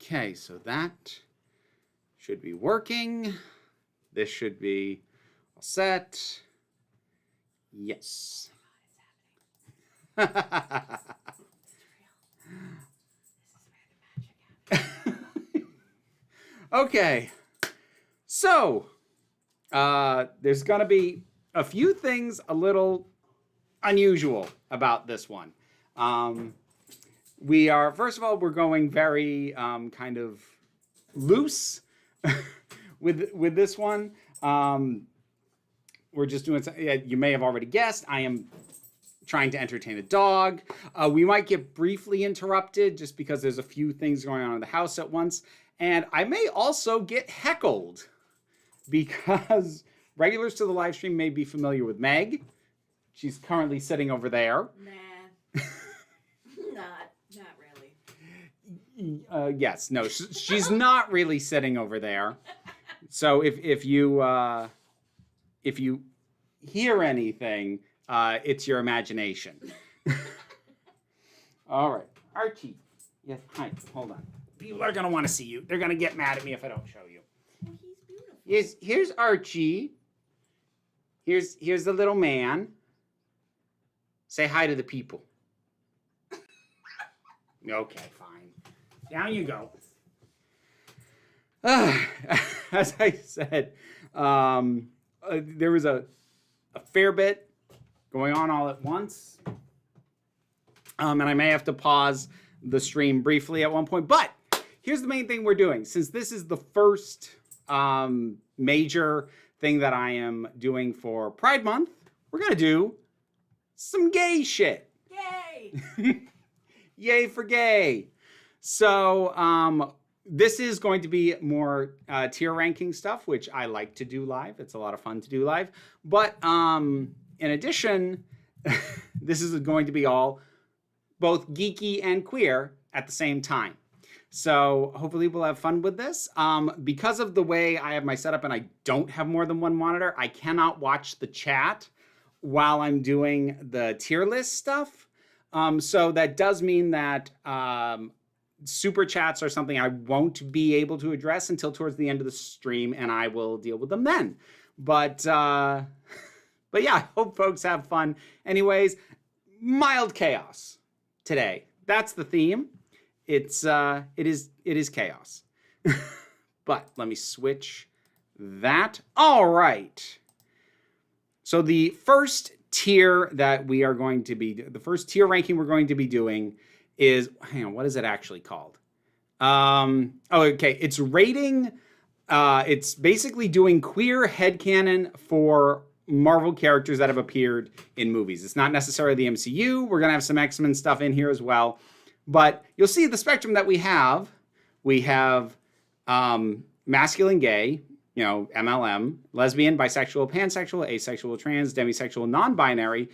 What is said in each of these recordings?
Okay, so that should be working. This should be all set. Yes. Okay, so there's going to be a few things a little unusual about this one. We are, first of all, we're going very kind of loose with this one. We're just doing, you may have already guessed, I am trying to entertain a dog. We might get briefly interrupted just because there's a few things going on in the house at once. And I may also get heckled because regulars to the live stream may be familiar with Meg. She's currently sitting over there. Nah. Not really. Yes, no, she's not really sitting over there. So if you hear anything, it's your imagination. All right, Archie. Yes, hi. Hold on. People are gonna want to see you. They're gonna get mad at me if I don't show you. Well, he's beautiful. Here's Archie. Here's the little man. Say hi to the people. Okay, fine. Down you go. As I said, there was a fair bit going on all at once. And I may have to pause the stream briefly at one point. But here's the main thing we're doing. Since this is the first major thing that I am doing for Pride Month, we're going to do some gay shit. Yay! Yay for gay. So this is going to be more tier ranking stuff, which I like to do live. It's a lot of fun to do live. But in addition, this is going to be all both geeky and queer at the same time. So hopefully we'll have fun with this. Because of the way I have my setup and I don't have more than one monitor, I cannot watch the chat while I'm doing the tier list stuff. So that does mean that super chats are something I won't be able to address until towards the end of the stream, and I will deal with them then. But yeah, I hope folks have fun. Anyways, mild chaos today. That's the theme. It is chaos. But let me switch that. All right. So the first tier that we are going to be, the first tier ranking we're going to be doing is, hang on, what is it actually called? Okay, it's rating, it's basically doing queer headcanon for Marvel characters that have appeared in movies. It's not necessarily the MCU. We're going to have some X-Men stuff in here as well. But you'll see the spectrum that we have. We have masculine gay, you know, MLM, lesbian, bisexual, pansexual, asexual, trans, demisexual, non-binary,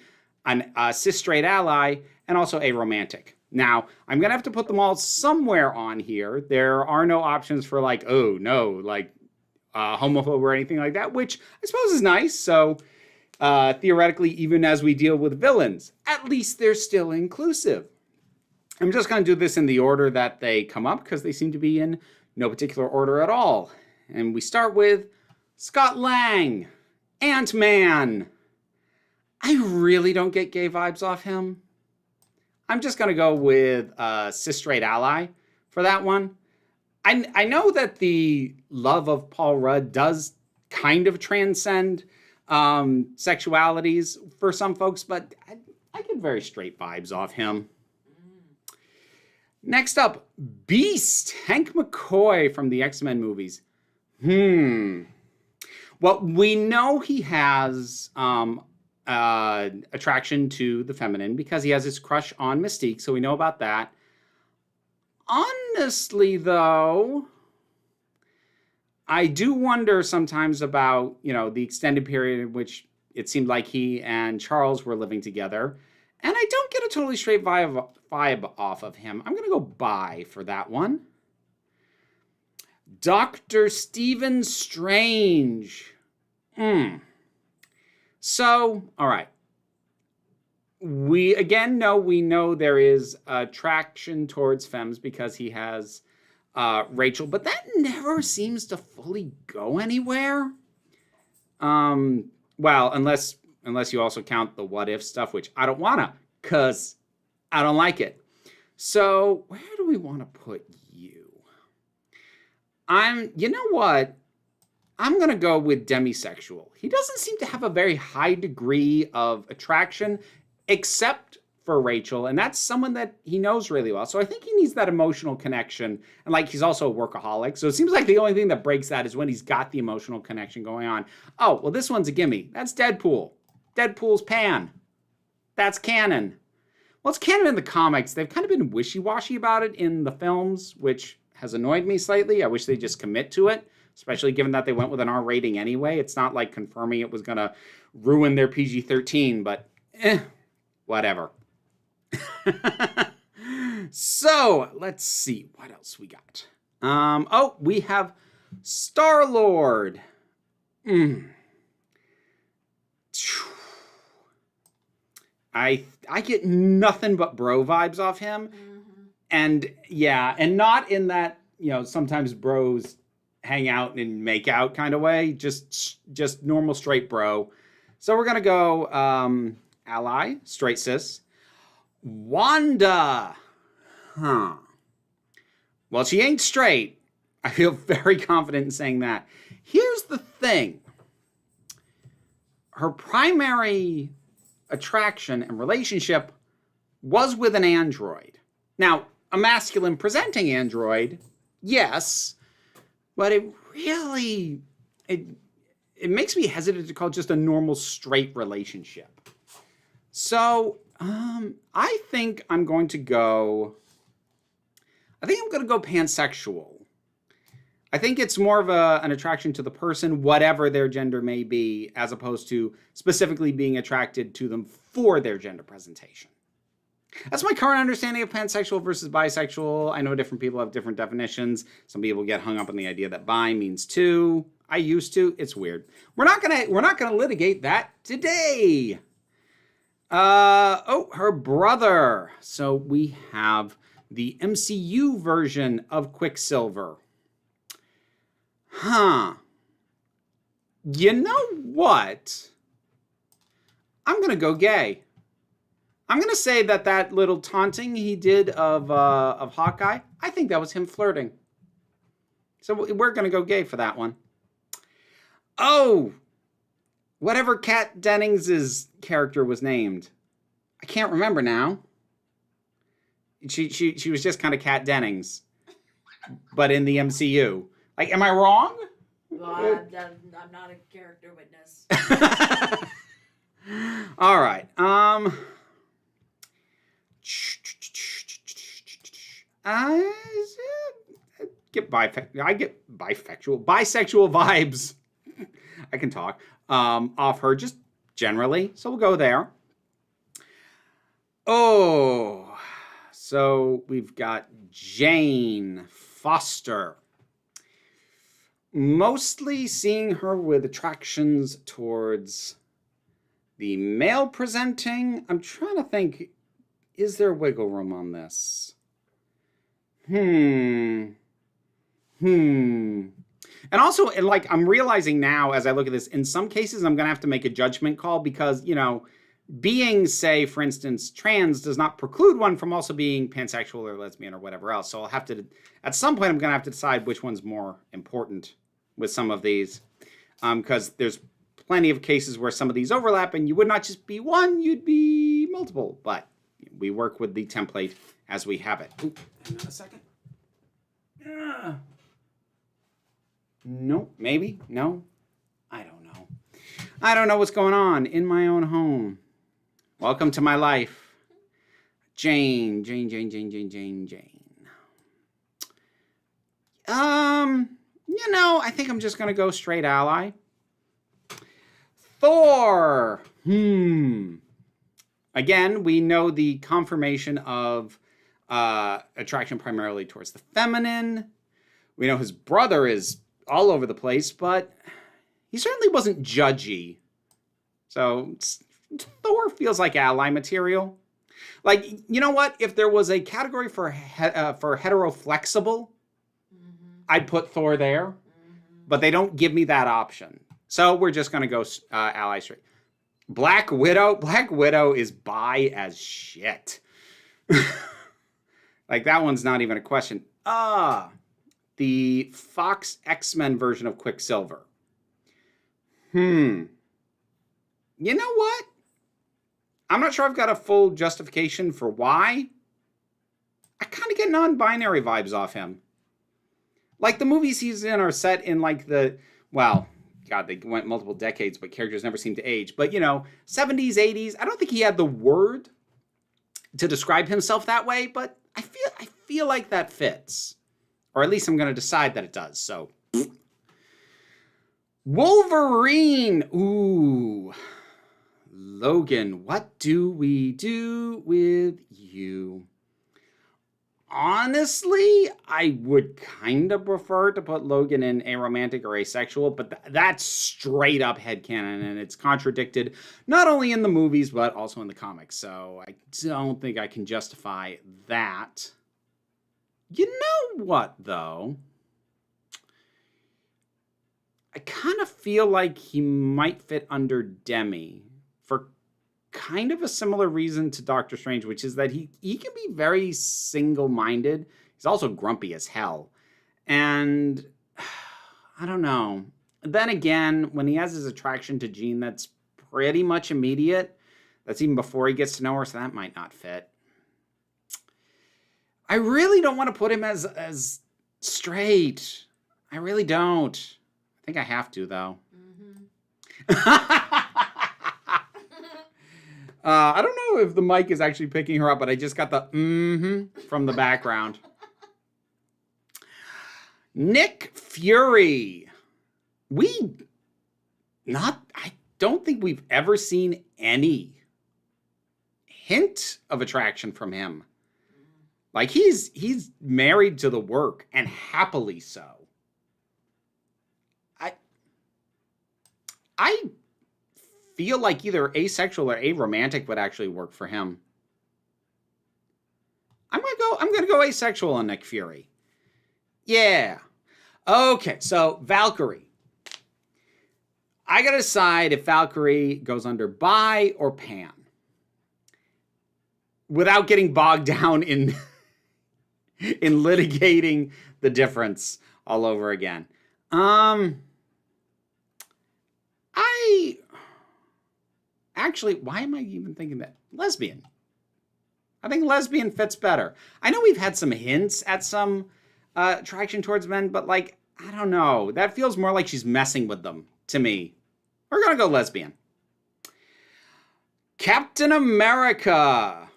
a cis straight ally, and also aromantic. Now, I'm going to have to put them all somewhere on here. There are no options for like, oh, no, like homophobe or anything like that, which I suppose is nice. So theoretically, even as we deal with villains, at least they're still inclusive. I'm just going to do this in the order that they come up because they seem to be in no particular order at all. And we start with Scott Lang, Ant-Man. I really don't get gay vibes off him. I'm just going to go with cis straight ally for that one. I know that the love of Paul Rudd does kind of transcend sexualities for some folks, but I get very straight vibes off him. Next up, Beast, Hank McCoy from the X-Men movies. Well, we know he has attraction to the feminine because he has his crush on Mystique, so we know about that. Honestly, though, I do wonder sometimes about, you know, the extended period in which it seemed like he and Charles were living together. And I don't get a totally straight vibe off of him. I'm going to go bi for that one. Dr. Stephen Strange. So, all right. We know there is attraction towards femmes because he has Rachel, but that never seems to fully go anywhere. Well, unless you also count the what if stuff, which I don't wanna, cause I don't like it. So where do we want to put you? You know what? I'm gonna go with demisexual. He doesn't seem to have a very high degree of attraction, except for Rachel, and that's someone that he knows really well. So I think he needs that emotional connection, and like he's also a workaholic. So it seems like the only thing that breaks that is when he's got the emotional connection going on. Oh, well, this one's a gimme. That's Deadpool. Deadpool's Pan. That's canon. Well, it's canon in the comics. They've kind of been wishy-washy about it in the films, which has annoyed me slightly. I wish they'd just commit to it, especially given that they went with an R rating anyway. It's not like confirming it was going to ruin their PG-13, but whatever. So, let's see. What else we got? Oh, we have Star-Lord. I get nothing but bro vibes off him. And yeah, and not in that, sometimes bros hang out and make out kind of way, just normal straight bro. So we're going to go ally, straight cis. Wanda. Huh. Well, she ain't straight. I feel very confident in saying that. Here's the thing. Her primary attraction and relationship was with an android. Now, a masculine presenting android, yes, but it really, it makes me hesitant to call it just a normal straight relationship. So, I think I'm going to go pansexual. I think it's more of an attraction to the person, whatever their gender may be, as opposed to specifically being attracted to them for their gender presentation. That's my current understanding of pansexual versus bisexual. I know different people have different definitions. Some people get hung up on the idea that bi means two. I used to. It's weird. We're not gonna litigate that today. Her brother. So we have the MCU version of Quicksilver. Huh. You know what? I'm going to go gay. I'm going to say that little taunting he did of Hawkeye, I think that was him flirting. So we're going to go gay for that one. Oh, whatever Kat Dennings' character was named. I can't remember now. She was just kind of Kat Dennings, but in the MCU. Like, am I wrong? Well, I'm not a character witness. All right. I get bisexual vibes. I can talk off her just generally, so we'll go there. Oh, so we've got Jane Foster. Mostly seeing her with attractions towards the male presenting. I'm trying to think, is there wiggle room on this? And also, I'm realizing now as I look at this, in some cases I'm going to have to make a judgment call because, being, say, for instance, trans does not preclude one from also being pansexual or lesbian or whatever else. So I'll have to, at some point, I'm going to have to decide which one's more important with some of these, because there's plenty of cases where some of these overlap, and you would not just be one, you'd be multiple. But we work with the template as we have it. Ooh, hang on a second. No, maybe, no, I don't know. I don't know what's going on in my own home. Welcome to my life. Jane. I think I'm just going to go straight ally. Thor. Again, we know the confirmation of attraction primarily towards the feminine. We know his brother is all over the place, but he certainly wasn't judgy. So Thor feels like ally material. Like, you know what? If there was a category for heteroflexible, I'd put Thor there, but they don't give me that option. So we're just going to go ally straight. Black Widow. Black Widow is bi as shit. Like, that one's not even a question. The Fox X-Men version of Quicksilver. You know what? I'm not sure I've got a full justification for why. I kind of get non-binary vibes off him. Like, the movies he's in are set in, like, well, God, they went multiple decades, but characters never seem to age. But, 70s, 80s. I don't think he had the word to describe himself that way, but I feel like that fits. Or at least I'm going to decide that it does, so. Wolverine. Ooh. Logan, what do we do with you? Honestly, I would kind of prefer to put Logan in aromantic or asexual, but that's straight up headcanon, and it's contradicted not only in the movies, but also in the comics. So I don't think I can justify that. You know what, though? I kind of feel like he might fit under Demi for kind of a similar reason to Doctor Strange, which is that he can be very single-minded. He's also grumpy as hell. And I don't know. Then again, when he has his attraction to Jean, that's pretty much immediate. That's even before he gets to know her, so that might not fit. I really don't want to put him as straight. I really don't. I think I have to, though. I don't know if the mic is actually picking her up, but I just got the from the background. Nick Fury. I don't think we've ever seen any hint of attraction from him. Like, he's married to the work, and happily so. I feel like either asexual or aromantic would actually work for him. I'm gonna go asexual on Nick Fury. Yeah. Okay, so Valkyrie. I gotta decide if Valkyrie goes under bi or pan. Without getting bogged down in litigating the difference all over again. Actually, why am I even thinking that? Lesbian. I think lesbian fits better. I know we've had some hints at some attraction towards men, but, like, I don't know. That feels more like she's messing with them to me. We're going to go lesbian. Captain America.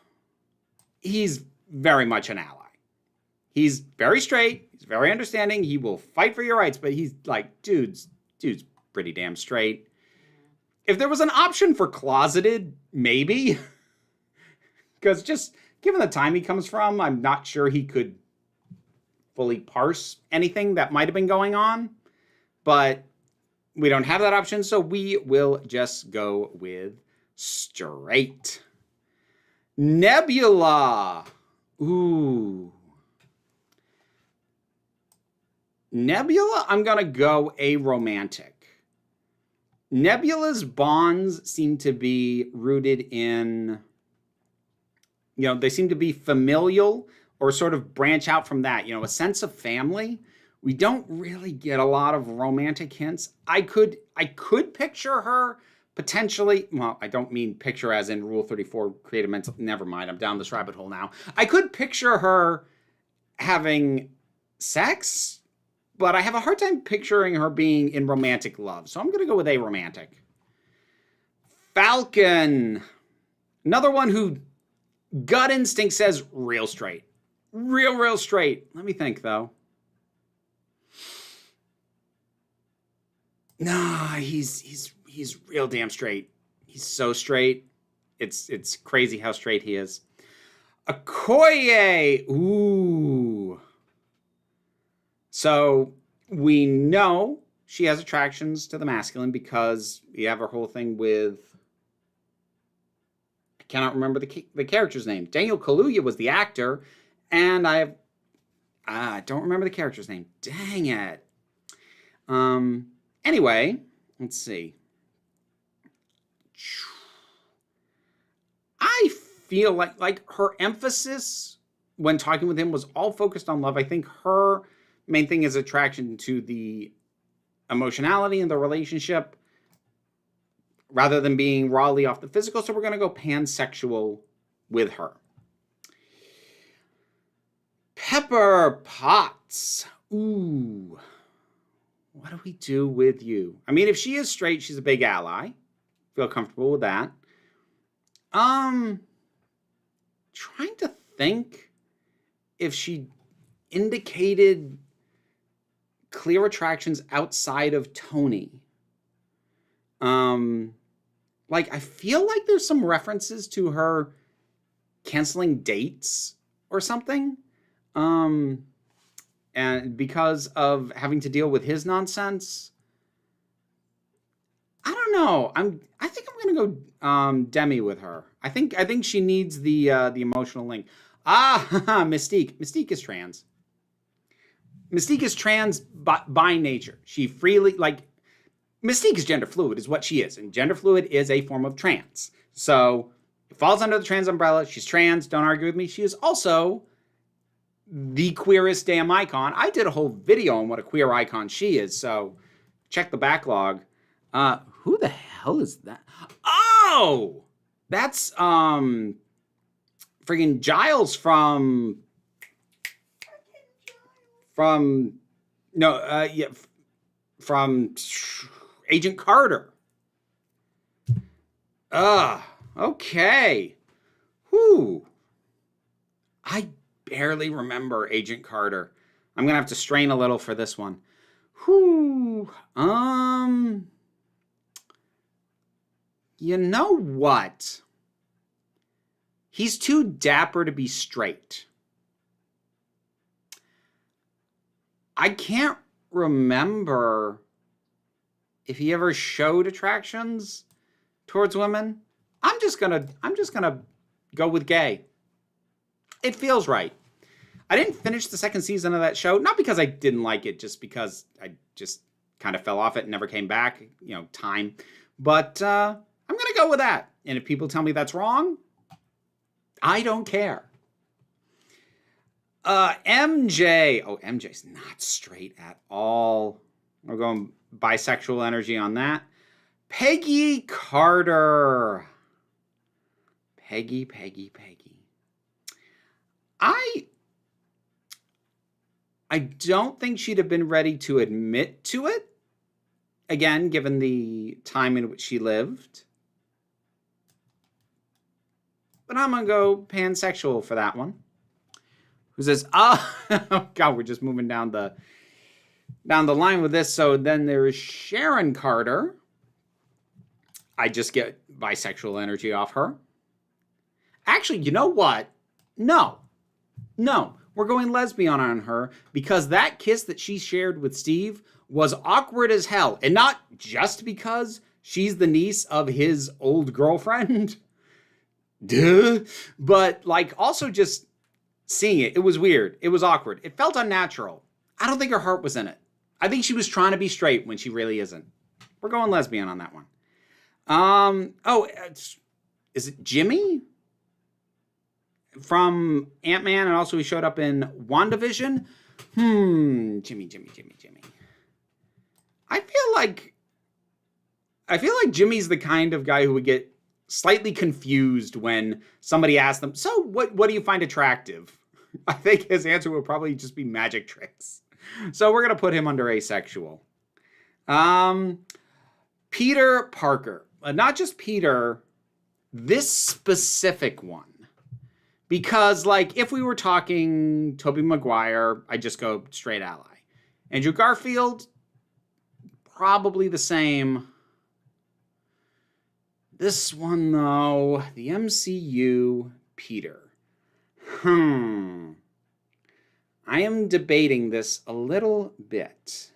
He's very much an ally. He's very straight. He's very understanding. He will fight for your rights, but he's like, dude's pretty damn straight. If there was an option for closeted, maybe. Because just given the time he comes from, I'm not sure he could fully parse anything that might have been going on. But we don't have that option, so we will just go with straight. Nebula. Ooh. Nebula, I'm going to go aromantic. Nebula's bonds seem to be rooted in, they seem to be familial or sort of branch out from that, a sense of family. We don't really get a lot of romantic hints. I could picture her potentially, well, I don't mean picture as in Rule 34, create a mental, never mind, I'm down this rabbit hole now. I could picture her having sex, but I have a hard time picturing her being in romantic love. So I'm going to go with aromantic. Falcon. Another one who gut instinct says real straight. Real straight. Let me think, though. Nah, he's real damn straight. He's so straight. It's crazy how straight he is. Okoye. Ooh. So we know she has attractions to the masculine because we have her whole thing with, I cannot remember the character's name. Daniel Kaluuya was the actor, and I I don't remember the character's name. Dang it. Anyway, let's see. I feel like her emphasis when talking with him was all focused on love. I think her main thing is attraction to the emotionality in the relationship rather than being rawly off the physical. So we're going to go pansexual with her. Pepper Potts. Ooh. What do we do with you? I mean, if she is straight, she's a big ally. Feel comfortable with that. Trying to think if she indicated clear attractions outside of Tony. Like, I feel like there's some references to her canceling dates or something. And because of having to deal with his nonsense. I don't know. I think I'm gonna go Demi with her. I think she needs the emotional link. Mystique. Mystique is trans. Mystique is trans by nature. She freely Mystique is gender fluid, is what she is, and gender fluid is a form of trans. So it falls under the trans umbrella. She's trans. Don't argue with me. She is also the queerest damn icon. I did a whole video on what a queer icon she is. So check the backlog. Who the hell is that? Oh, that's friggin' Giles from Agent Carter. Okay. Whew. I barely remember Agent Carter. I'm gonna have to strain a little for this one. Whew. You know what? He's too dapper to be straight. I can't remember if he ever showed attractions towards women. I'm just gonna go with gay. It feels right. I didn't finish the second season of that show, not because I didn't like it, just because I just kind of fell off it and never came back, time. But I'm going to go with that. And if people tell me that's wrong, I don't care. MJ. Oh, MJ's not straight at all. We're going bisexual energy on that. Peggy Carter. Peggy. I don't think she'd have been ready to admit to it. Again, given the time in which she lived. But I'm going to go pansexual for that one. Who says, oh God, we're just moving down the line with this. So then there's Sharon Carter. I just get bisexual energy off her. Actually, you know what? No. We're going lesbian on her because that kiss that she shared with Steve was awkward as hell. And not just because she's the niece of his old girlfriend. Duh. But also just seeing it. It was weird. It was awkward. It felt unnatural. I don't think her heart was in it. I think she was trying to be straight when she really isn't. We're going lesbian on that one. Is it Jimmy? From Ant-Man, and also he showed up in WandaVision. Jimmy. I feel like Jimmy's the kind of guy who would get slightly confused when somebody asks them, so what do you find attractive? I think his answer would probably just be magic tricks. So we're going to put him under asexual. Peter Parker. Not just Peter, this specific one. Because, if we were talking Tobey Maguire, I'd just go straight ally. Andrew Garfield, probably the same. This one, though, the MCU, Peter. I am debating this a little bit.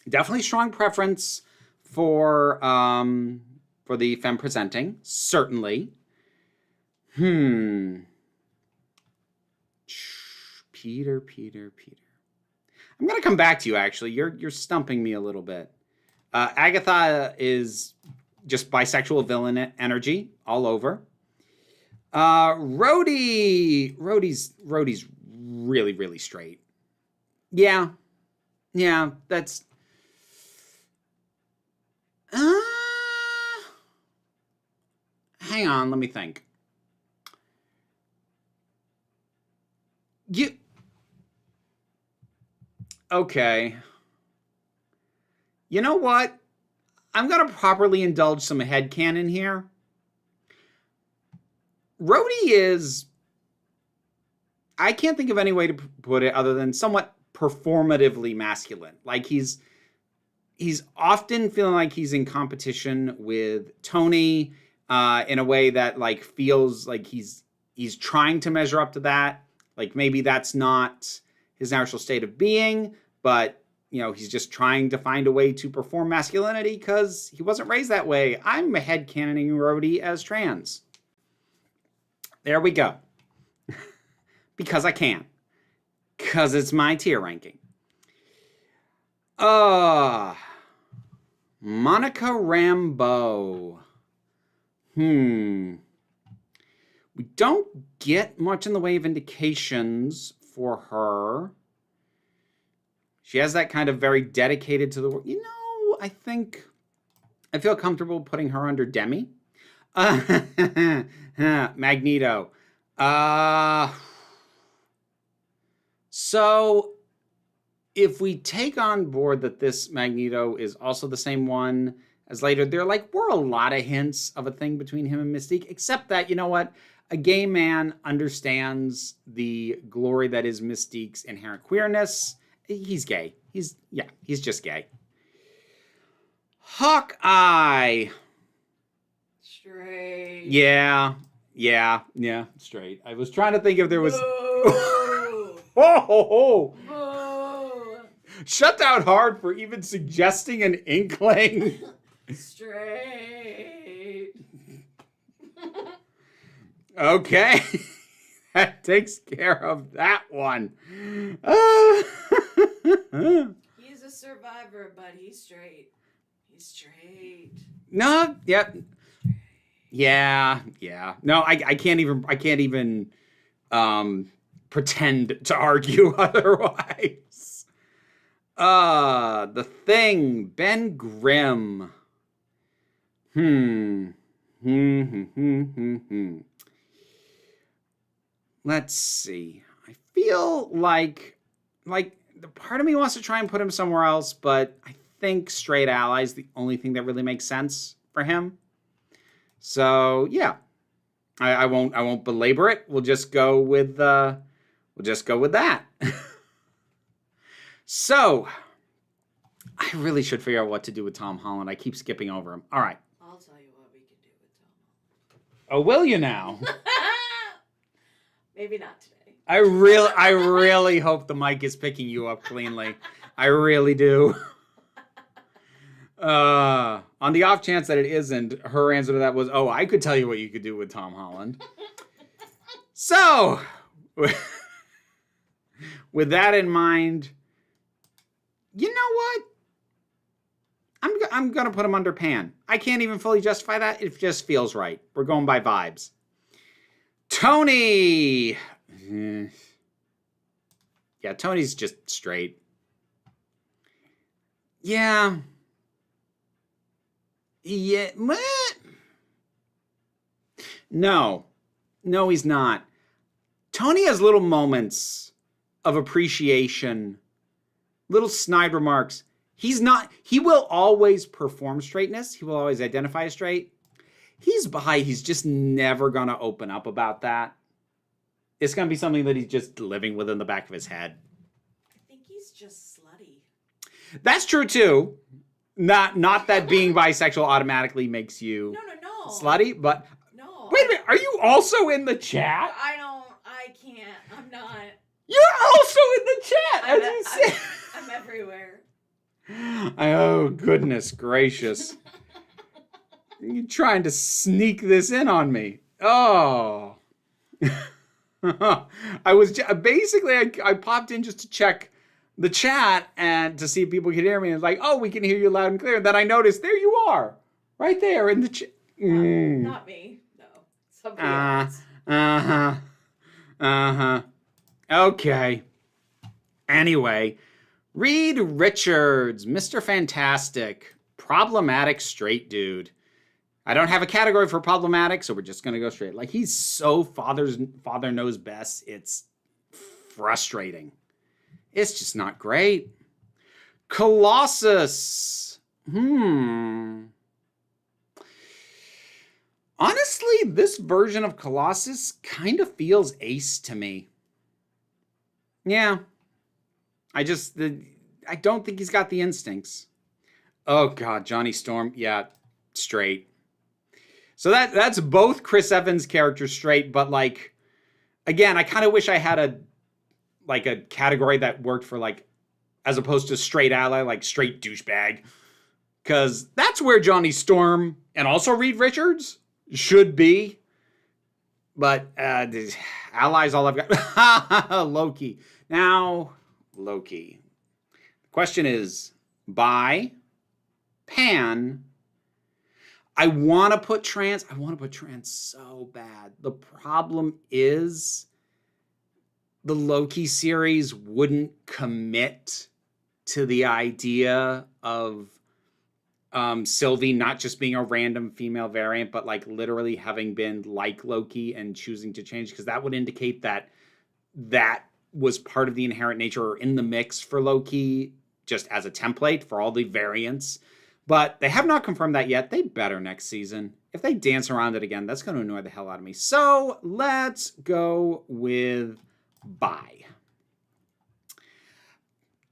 Definitely strong preference for the femme presenting, certainly. Peter. I'm gonna come back to you. Actually, you're stumping me a little bit. Agatha is just bisexual villain energy all over. Rhodey's really straight. Yeah, that's. Hang on, let me think. Okay. You know what? I'm going to properly indulge some headcanon here. Rhodey is... I can't think of any way to put it other than somewhat performatively masculine. Like, he's often feeling like he's in competition with Tony in a way that, like, feels like he's trying to measure up to that. Like, maybe that's not his natural state of being, but, you know, he's just trying to find a way to perform masculinity because he wasn't raised that way. I'm headcanoning Rhodey as trans. There we go. Because I can. Because it's my tier ranking. Monica Rambeau. We don't get much in the way of indications for her. She has that kind of very dedicated to the work. You know, I think I feel comfortable putting her under Demi. Magneto. So if we take on board that this Magneto is also the same one as later, there were a lot of hints of a thing between him and Mystique, except that, you know what? A gay man understands the glory that is Mystique's inherent queerness. He's gay. He's just gay. Hawkeye. Straight. Yeah, straight. I was trying to think if there was... Boo. Shut down hard for even suggesting an inkling. Straight. Okay. That takes care of that one. He's a survivor, but he's straight. He's straight. No, yep. Yeah. No, I can't even pretend to argue otherwise. The Thing, Ben Grimm. Let's see. I feel like the part of me wants to try and put him somewhere else, but I think straight ally is the only thing that really makes sense for him. So yeah, I won't belabor it. We'll just go with that. So I really should figure out what to do with Tom Holland. I keep skipping over him. All right. I'll tell you what we can do with Tom Holland. Oh, will you now? Maybe not today. I really hope the mic is picking you up cleanly. I really do. On the off chance that it isn't, her answer to that was, oh, I could tell you what you could do with Tom Holland. So, with that in mind, you know what? I'm going to put him under Pan. I can't even fully justify that. It just feels right. We're going by vibes. Tony. Yeah, Tony's just straight. Yeah. No, he's not. Tony has little moments of appreciation, little snide remarks. He will always perform straightness. He will always identify as straight. He's bi. He's just never going to open up about that. It's going to be something that he's just living with in the back of his head. I think he's just slutty. That's true, too. Not that being bisexual automatically makes you No. slutty, but... No. Wait a minute, are you also in the chat? I can't. I'm not. You're also in the chat, as you say. I'm everywhere. Oh, goodness gracious. You're trying to sneak this in on me. Oh. I was basically I popped in just to check the chat and to see if people could hear me. And it's like, oh, we can hear you loud and clear. And then I noticed there you are, right there in the chat. Not me. No, somebody else. Okay. Anyway, Reed Richards, Mr. Fantastic, problematic straight dude. I don't have a category for problematic, so we're just gonna go straight. Like, he's so father knows best. It's frustrating. It's just not great. Colossus. Honestly, this version of Colossus kind of feels ace to me. Yeah. I don't think he's got the instincts. Oh God, Johnny Storm. Yeah, straight. So that's both Chris Evans' characters straight, but like, again, I kind of wish I had a category that worked for like, as opposed to straight ally, like straight douchebag. Because that's where Johnny Storm and also Reed Richards should be. But allies all I've got. Loki. Now, Loki. The question is, by Pan. I want to put trans. I want to put trans so bad. The problem is the Loki series wouldn't commit to the idea of Sylvie not just being a random female variant, but like literally having been like Loki and choosing to change, because that would indicate that that was part of the inherent nature or in the mix for Loki, just as a template for all the variants. But they have not confirmed that yet. They better next season. If they dance around it again, that's going to annoy the hell out of me. So let's go with bye.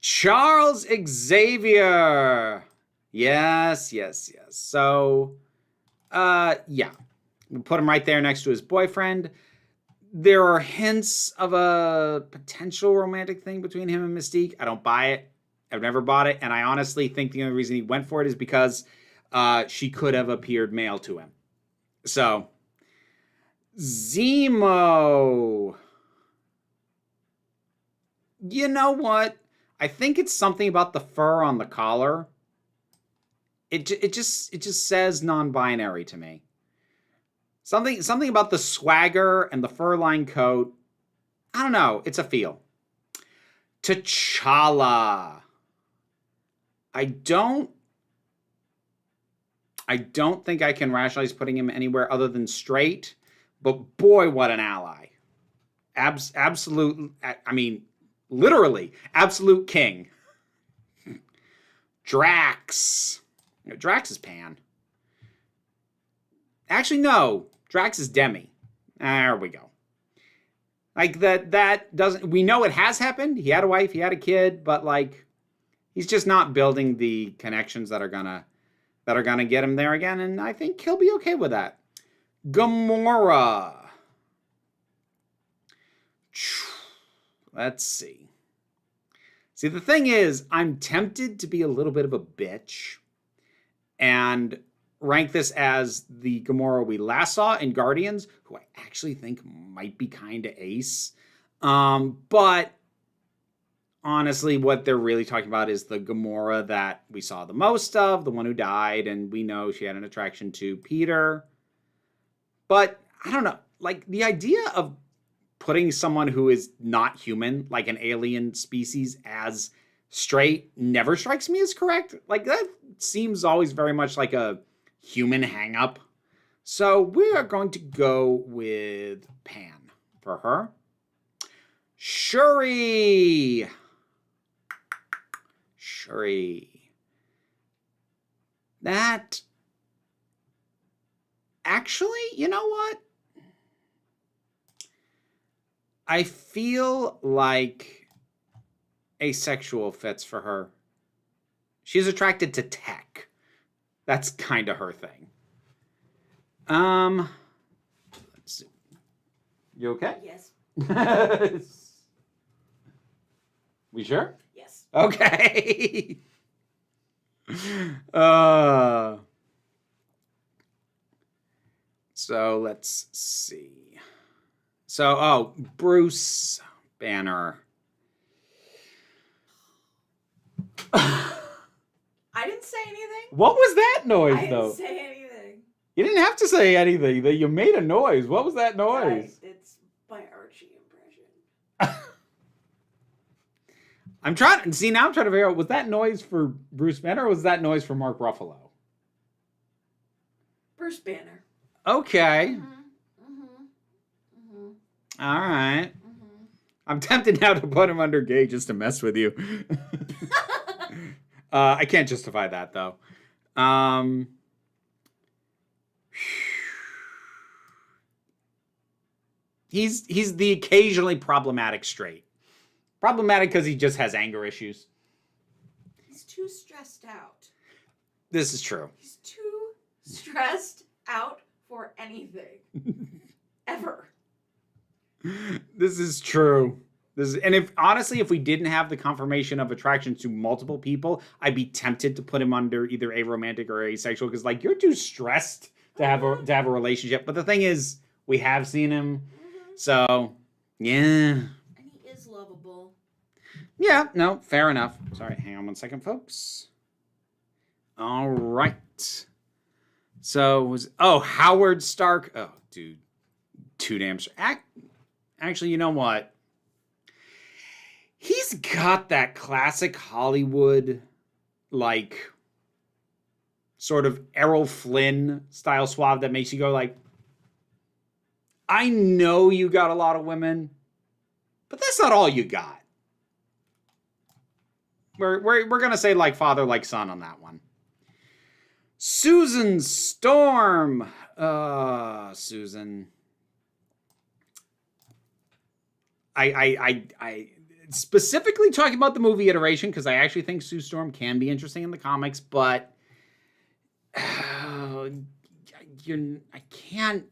Charles Xavier. Yes. So, yeah. We'll put him right there next to his boyfriend. There are hints of a potential romantic thing between him and Mystique. I don't buy it. I've never bought it, and I honestly think the only reason he went for it is because she could have appeared male to him. So, Zemo. You know what? I think it's something about the fur on the collar. It just says non-binary to me. Something about the swagger and the fur-lined coat. I don't know. It's a feel. T'Challa. I don't think I can rationalize putting him anywhere other than straight, but boy, what an ally. Absolute, I mean, literally, absolute king. Drax. Drax is Pan. Actually, no. Drax is Demi. There we go. Like, that doesn't, we know it has happened. He had a wife, he had a kid, but like, he's just not building the connections that are gonna get him there again, and I think he'll be okay with that. Gamora. Let's see. See, the thing is, I'm tempted to be a little bit of a bitch and rank this as the Gamora we last saw in Guardians, who I actually think might be kind of ace. But honestly, what they're really talking about is the Gamora that we saw the most of, the one who died, and we know she had an attraction to Peter. But I don't know, like the idea of putting someone who is not human, like an alien species, as straight never strikes me as correct. Like that seems always very much like a human hang-up. So we are going to go with Pan for her. Shuri. That, actually, you know what? I feel like asexual fits for her. She's attracted to tech. That's kind of her thing. Let's see. You okay? Yes. We sure? Yes. Okay. So let's see. So, Bruce Banner. I didn't say anything. What was that noise, I though? didn't say anything. You didn't have to say anything. You made a noise. What was that noise? It's my Archie impression. I'm trying to figure out, was that noise for Bruce Banner or was that noise for Mark Ruffalo? Bruce Banner. Okay. All right. I'm tempted now to put him under gay just to mess with you. I can't justify that, though. He's the occasionally problematic straight. Problematic because he just has anger issues. He's too stressed out. This is true. He's too stressed out for anything. Ever. This is true. And if we didn't have the confirmation of attraction to multiple people, I'd be tempted to put him under either aromantic or asexual because, like, you're too stressed to have a relationship. But the thing is, we have seen him, so yeah. And he is lovable. Yeah, no, fair enough. Sorry, hang on one second, folks. All right. So Howard Stark. Oh, dude, too damn. Actually, you know what? He's got that classic Hollywood, like, sort of Errol Flynn style suave that makes you go like, I know you got a lot of women, but that's not all you got. We're gonna say like father, like son on that one. Susan Storm. Susan. I specifically talking about the movie iteration because I actually think Sue Storm can be interesting in the comics, but I can't.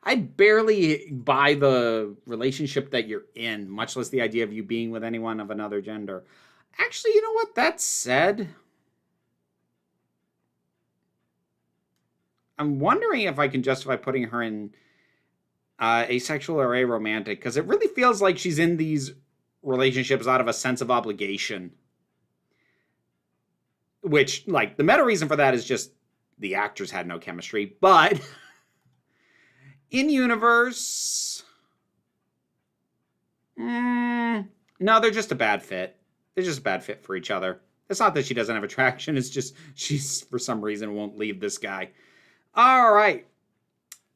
I barely buy the relationship that you're in, much less the idea of you being with anyone of another gender. Actually, you know what? That said, I'm wondering if I can justify putting her in asexual or aromantic, because it really feels like she's in these relationships out of a sense of obligation. Which, like, the meta reason for that is just the actors had no chemistry, but in universe, no, they're just a bad fit. They're just a bad fit for each other. It's not that she doesn't have attraction, it's just she's, for some reason, won't leave this guy. All right.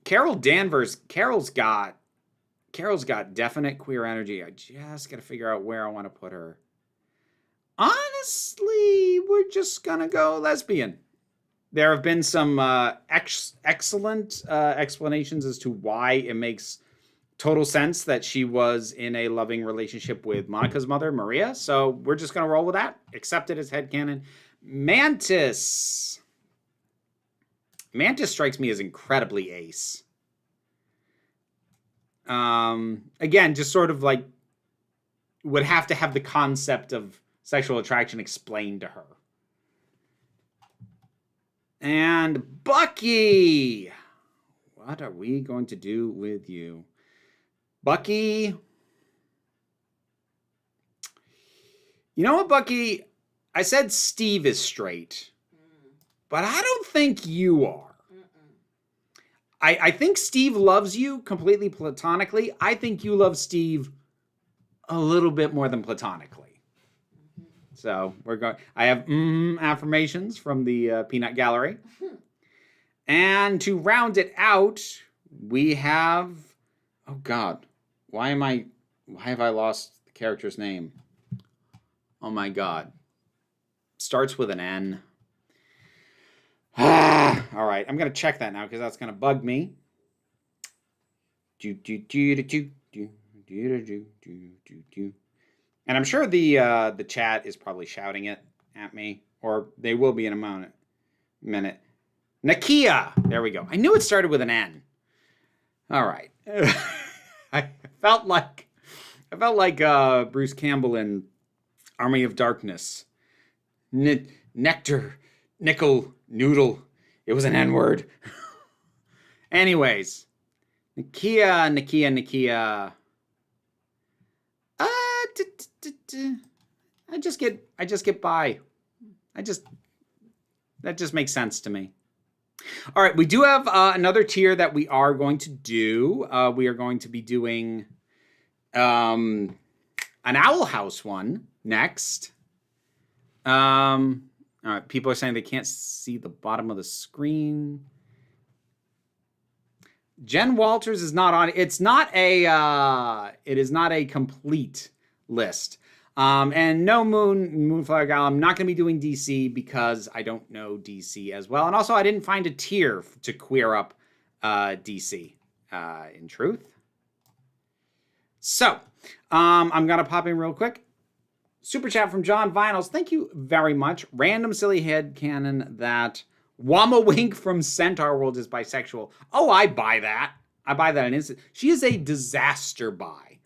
Carol Danvers. Carol's got definite queer energy. I just got to figure out where I want to put her. Honestly, we're just going to go lesbian. There have been some excellent explanations as to why it makes total sense that she was in a loving relationship with Monica's mother, Maria. So we're just going to roll with that. Accept it as headcanon. Mantis. Mantis strikes me as incredibly ace. Again, just sort of like would have to have the concept of sexual attraction explained to her. And Bucky. What are we going to do with you? Bucky. You know what, Bucky? I said Steve is straight. But I don't think you are. I think Steve loves you completely platonically. I think you love Steve a little bit more than platonically. So we're going. I have affirmations from the Peanut Gallery. And to round it out, we have. Oh God, why have I lost the character's name? Oh my God. Starts with an N. All right, I'm going to check that now because that's going to bug me. And I'm sure the chat is probably shouting it at me, or they will be in a minute. Nakia! There we go. I knew it started with an N. All right. I felt like Bruce Campbell in Army of Darkness. Nectar, nickel, noodle. It was an N-word. Anyways, Nakia. I just get by. That just makes sense to me. All right, we do have another tier that we are going to do. We are going to be doing an Owl House one next. All right, people are saying they can't see the bottom of the screen. Jen Walters is not on. It's not a. It is not a complete list. And no Moonflower Gal. I'm not going to be doing DC because I don't know DC as well, and also I didn't find a tier to queer up DC. In truth. So I'm gonna pop in real quick. Super chat from John Vinyls. Thank you very much. Random silly head canon that Wama Wink from Centaur World is bisexual. Oh, I buy that. I buy that an instant. She is a disaster buy.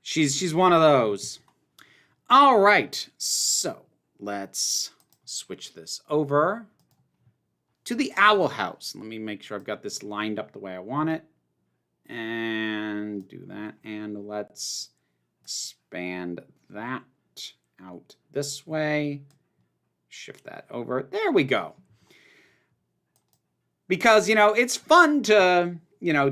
She's one of those. All right, so let's switch this over to the Owl House. Let me make sure I've got this lined up the way I want it. And do that. And let's expand that out this way. Shift that over. There we go. Because, it's fun to,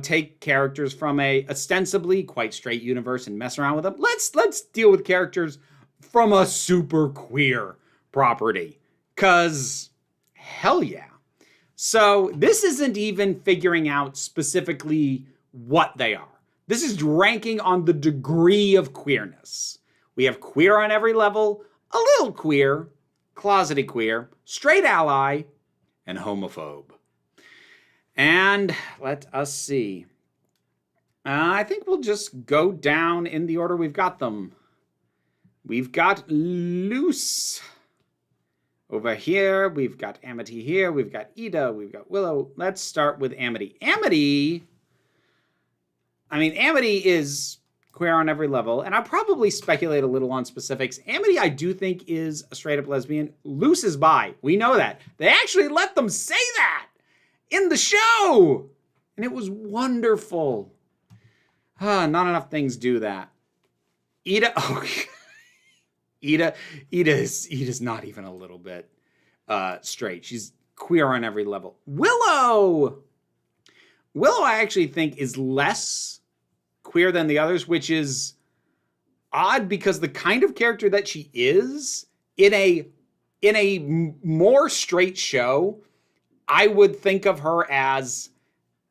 take characters from a ostensibly quite straight universe and mess around with them. Let's deal with characters from a super queer property. 'Cause hell yeah. So this isn't even figuring out specifically what they are. This is ranking on the degree of queerness. We have queer on every level, a little queer, closeted queer, straight ally, and homophobe. And let us see. I think we'll just go down in the order we've got them. We've got Luce over here. We've got Amity here. We've got Ida. We've got Willow. Let's start with Amity. Amity is queer on every level, and I'll probably speculate a little on specifics. Amity, I do think, is a straight-up lesbian. Luce is bi. We know that. They actually let them say that in the show, and it was wonderful. Not enough things do that. Ida, Ida's not even a little bit straight. She's queer on every level. Willow, I actually think is less queer than the others, which is odd because the kind of character that she is in a more straight show, I would think of her as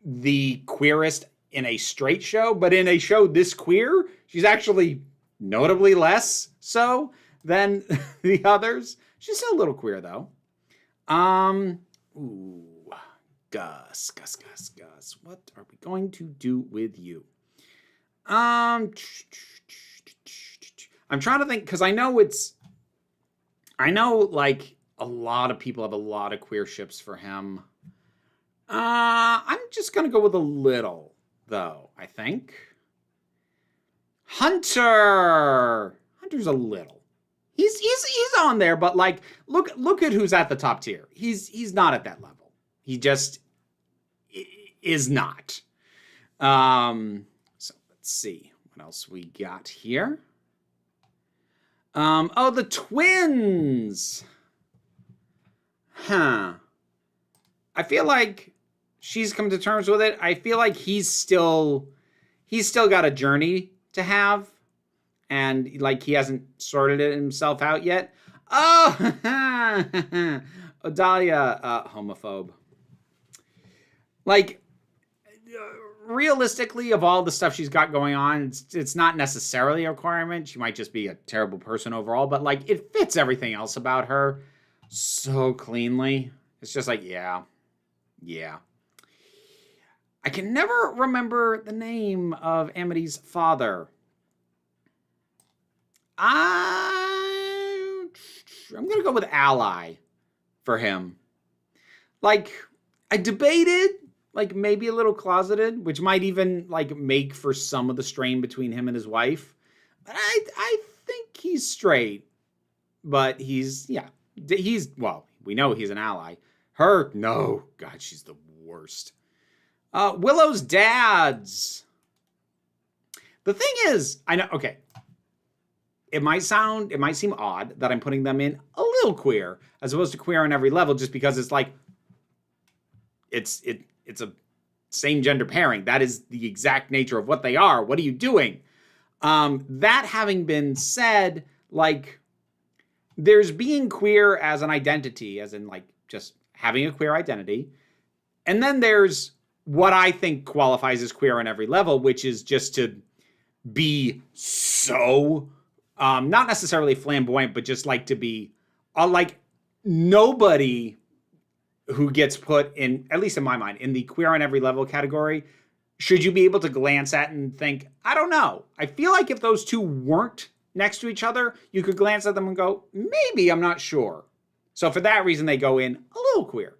the queerest in a straight show, but in a show this queer, she's actually notably less so than the others. She's still a little queer though. Gus. What are we going to do with you? I'm trying to think because I know like a lot of people have a lot of queer ships for him. I'm just gonna go with a little though, I think. Hunter's a little. He's on there, but like look at who's at the top tier. He's not at that level. He just is not. So let's see what else we got here. The twins. I feel like she's come to terms with it. I feel like he's still got a journey to have, and like he hasn't sorted it himself out yet. Oh, Odalia, homophobe. Like, realistically, of all the stuff she's got going on, it's not necessarily a requirement. She might just be a terrible person overall, but like it fits everything else about her so cleanly. It's just like, yeah. I can never remember the name of Amity's father. I'm going to go with ally for him. Like, I debated, like, maybe a little closeted, which might even, like, make for some of the strain between him and his wife. But I think he's straight. But well, we know he's an ally. Her, no. God, she's the worst. Willow's dads. The thing is, I know, okay. It might seem odd that I'm putting them in a little queer as opposed to queer on every level just because it's like, it's a same gender pairing. That is the exact nature of what they are. What are you doing? That having been said, like, there's being queer as an identity, as in like just having a queer identity. And then there's what I think qualifies as queer on every level, which is just to be so, not necessarily flamboyant, but just like to be, like nobody who gets put in, at least in my mind, in the queer on every level category, should you be able to glance at and think, I don't know. I feel like if those two weren't next to each other, you could glance at them and go, maybe, I'm not sure. So for that reason, they go in a little queer.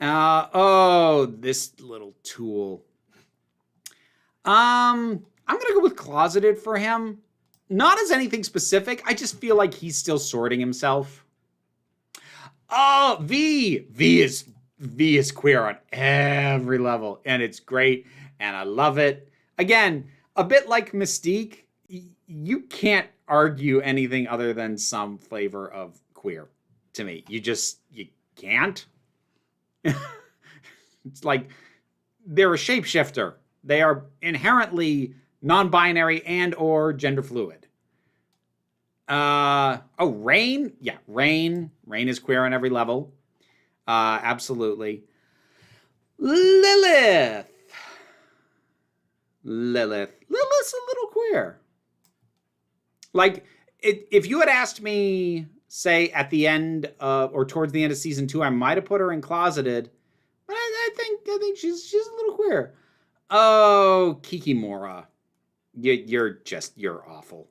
Oh, this little tool. I'm going to go with closeted for him. Not as anything specific. I just feel like he's still sorting himself. Oh, V is queer on every level, and it's great, and I love it. Again, a bit like Mystique, you can't argue anything other than some flavor of queer to me. You can't. It's like they're a shapeshifter. They are inherently non-binary and or gender fluid. Rain. Yeah, Rain. Rain is queer on every level. Absolutely. Lilith. Lilith's a little queer. Like, if you had asked me, say, at the end of, or towards the end of season 2, I might have put her in closeted, but I think she's a little queer. Oh, Kikimora. You're awful.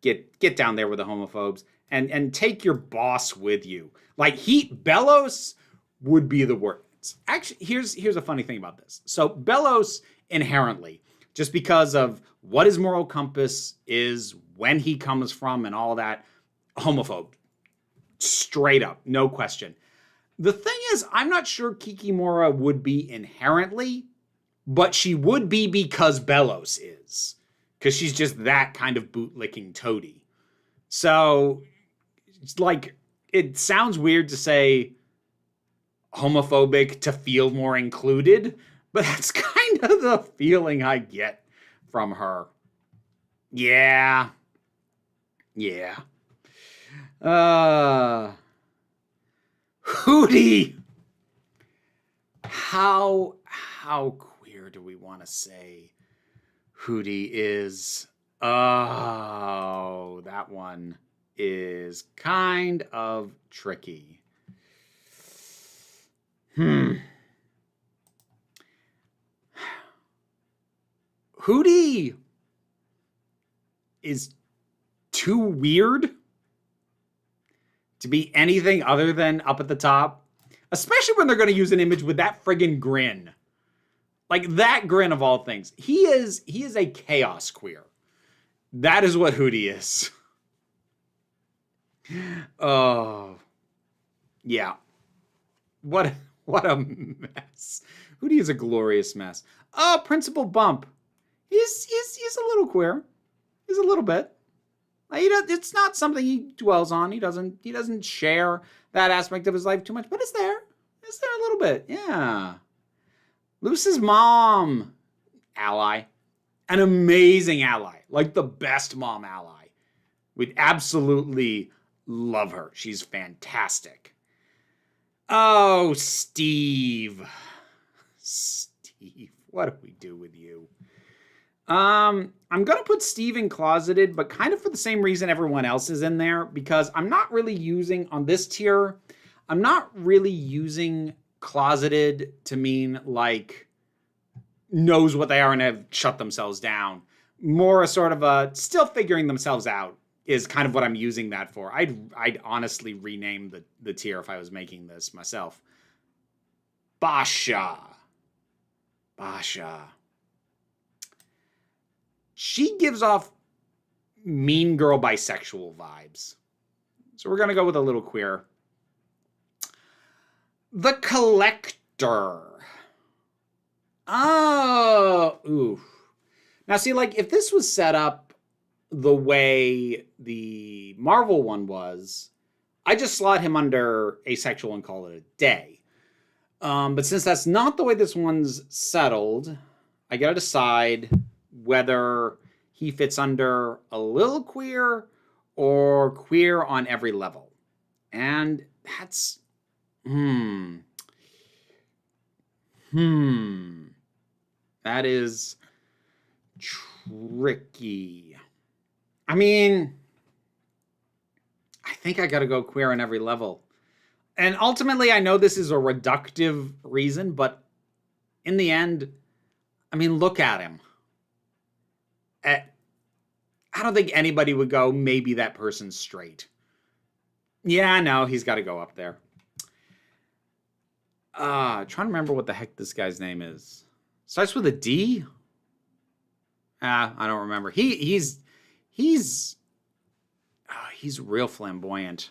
Get down there with the homophobes and take your boss with you. Like, Bellos would be the worst. Actually, here's a funny thing about this. So Bellos inherently, just because of what his moral compass is, when he comes from, and all that, homophobe. Straight up, no question. The thing is, I'm not sure Kikimora would be inherently, but she would be because Bellos is. Because she's just that kind of bootlicking toady. So, it's like, it sounds weird to say homophobic to feel more included, but that's kind of the feeling I get from her. Yeah. Hootie. How queer do we want to say Hootie is? Oh, that one is kind of tricky. Hootie is too weird to be anything other than up at the top. Especially when they're going to use an image with that friggin' grin. Like, that grin of all things. He is a chaos queer. That is what Hootie is. Oh. Yeah. What a mess. Hootie is a glorious mess. Oh, Principal Bump. He's a little queer. He's a little bit. It's not something he dwells on. He doesn't share that aspect of his life too much, but it's there. It's there a little bit. Yeah. Luce's mom. Ally. An amazing ally. Like the best mom ally. We'd absolutely love her. She's fantastic. Oh, Steve. Steve, what do we do with you? I'm going to put Steve in closeted, but kind of for the same reason everyone else is in there, because I'm not really using, on this tier, I'm not really using closeted to mean like knows what they are and have shut themselves down. More a sort of a still figuring themselves out is kind of what I'm using that for. I'd honestly rename the tier if I was making this myself. Basha. She gives off mean girl bisexual vibes. So we're going to go with a little queer. The Collector. Oh, ooh. Now, see, like, if this was set up the way the Marvel one was, I just slot him under asexual and call it a day. But since that's not the way this one's settled, I gotta decide whether he fits under a little queer or queer on every level. And that's... That is tricky. I mean, I think I gotta go queer on every level. And ultimately, I know this is a reductive reason, but in the end, I mean, look at him. I don't think anybody would go, maybe that person's straight. Yeah, no, he's got to go up there. Trying to remember what the heck this guy's name is. Starts with a D? I don't remember. He's real flamboyant.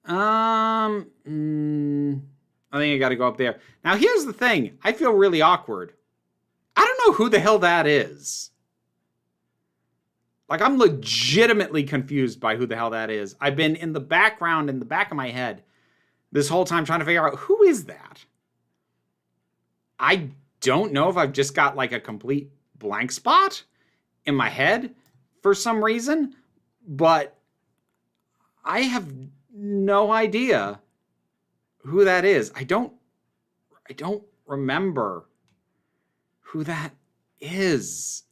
I think I got to go up there. Now, here's the thing. I feel really awkward. I don't know who the hell that is. Like, I'm legitimately confused by who the hell that is. I've been in the background, in the back of my head, this whole time trying to figure out, who is that? I don't know if I've just got, like, a complete blank spot in my head for some reason, but I have no idea who that is. I don't remember who that is.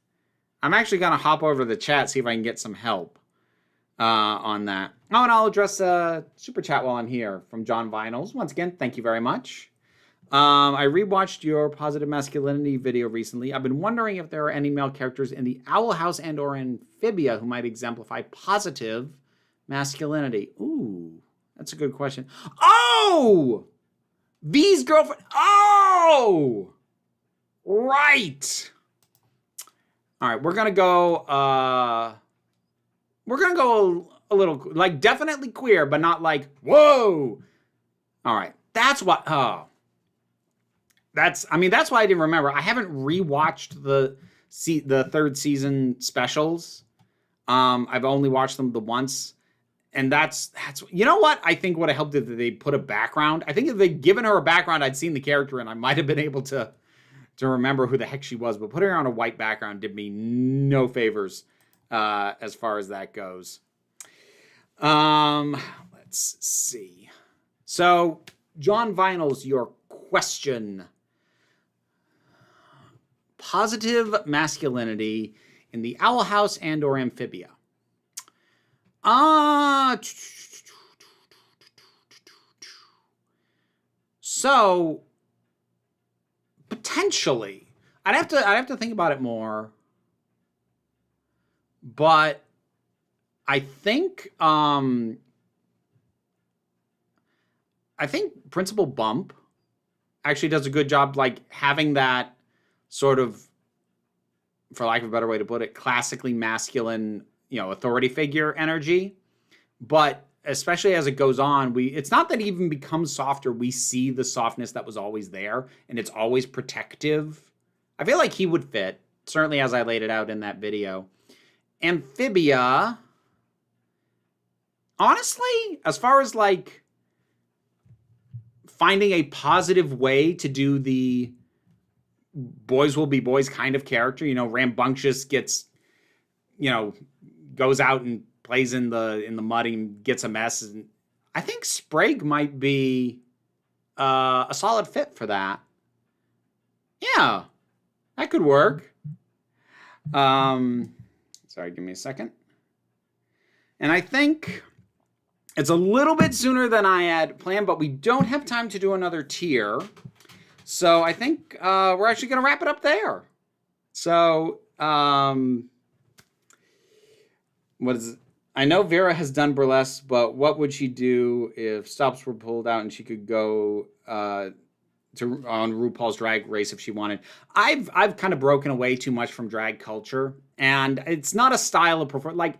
I'm actually going to hop over to the chat, see if I can get some help on that. Oh, and I'll address a super chat while I'm here from John Vinyls. Once again, thank you very much. I rewatched your positive masculinity video recently. I've been wondering if there are any male characters in the Owl House and or Amphibia who might exemplify positive masculinity. Ooh, that's a good question. Oh! V's girlfriend. Oh! Right. All right, we're gonna go a little, like, definitely queer, but not like, whoa. All right, that's what, that's why I didn't remember. I haven't rewatched the third season specials. I've only watched them the once. And that's, you know what? I think would have helped if they put a background. I think if they'd given her a background, I'd seen the character and I might have been able to remember who the heck she was. But putting her on a white background did me no favors as far as that goes. Let's see. So, John Vinyls, your question. Positive masculinity in the Owl House and or Amphibia. So potentially, I'd have to think about it more, but I think Principal Bump actually does a good job, like, having that sort of, for lack of a better way to put it, classically masculine, authority figure energy. But especially as it goes on, it's not that it even becomes softer. We see the softness that was always there, and it's always protective. I feel like he would fit, certainly as I laid it out in that video. Amphibia, honestly, as far as, like, finding a positive way to do the boys will be boys kind of character, rambunctious, gets, goes out and plays in the mud and gets a mess. And I think Sprague might be a solid fit for that. Yeah, that could work. Sorry, give me a second. And I think it's a little bit sooner than I had planned, but we don't have time to do another tier. So I think we're actually going to wrap it up there. So, what is it? I know Vera has done burlesque, but what would she do if stops were pulled out and she could go on RuPaul's Drag Race if she wanted? I've kind of broken away too much from drag culture, and it's not a style of performance. Like,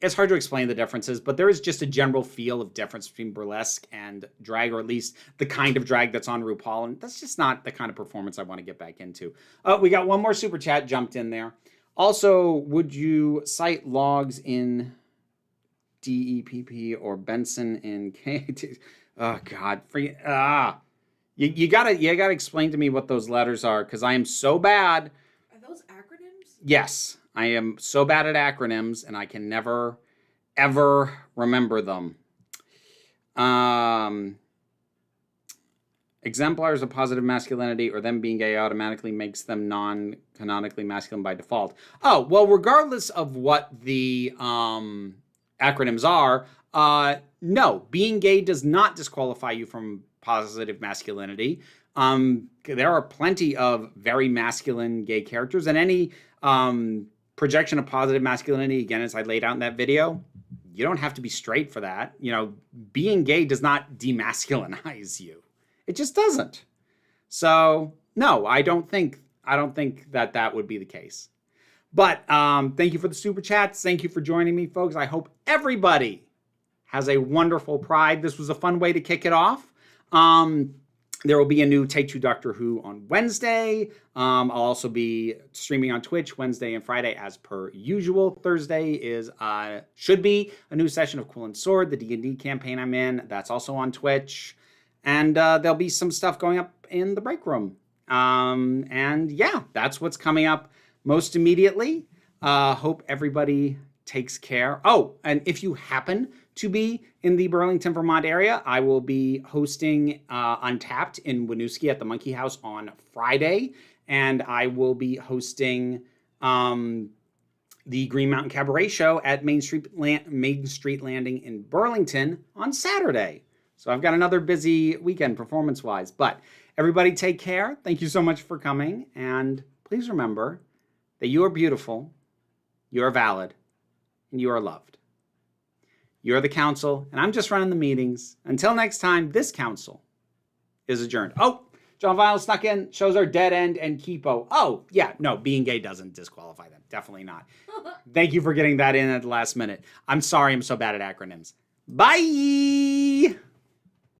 it's hard to explain the differences, but there is just a general feel of difference between burlesque and drag, or at least the kind of drag that's on RuPaul, and that's just not the kind of performance I want to get back into. We got one more super chat jumped in there. Also, would you cite logs in DEPP or Benson in KT? Oh God, you gotta explain to me what those letters are, because I am so bad. Are those acronyms? Yes, I am so bad at acronyms, and I can never, ever remember them. Exemplars of positive masculinity, or them being gay automatically makes them non-canonically masculine by default. Oh, well, regardless of what the acronyms are, no, being gay does not disqualify you from positive masculinity. There are plenty of very masculine gay characters, and any projection of positive masculinity, again, as I laid out in that video, you don't have to be straight for that. You know, being gay does not demasculinize you. It just doesn't. So no, I don't think that would be the case. But thank you for the super chats. Thank you for joining me, folks. I hope everybody has a wonderful Pride. This was a fun way to kick it off. There will be a new Take Two Doctor Who on Wednesday. I'll also be streaming on Twitch Wednesday and Friday as per usual. Thursday should be a new session of Quill and Sword, the D&D campaign I'm in. That's also on Twitch. And there'll be some stuff going up in the break room. And yeah, that's what's coming up most immediately. Hope everybody takes care. Oh, and if you happen to be in the Burlington, Vermont area, I will be hosting Untapped in Winooski at the Monkey House on Friday. And I will be hosting the Green Mountain Cabaret Show at Main Street Landing in Burlington on Saturday. So I've got another busy weekend performance-wise. But everybody take care. Thank you so much for coming. And please remember that you are beautiful, you are valid, and you are loved. You are the council, and I'm just running the meetings. Until next time, this council is adjourned. Oh, John Vinyl snuck in, shows our dead end and Kipo. Oh, yeah, no, being gay doesn't disqualify them. Definitely not. Thank you for getting that in at the last minute. I'm sorry I'm so bad at acronyms. Bye!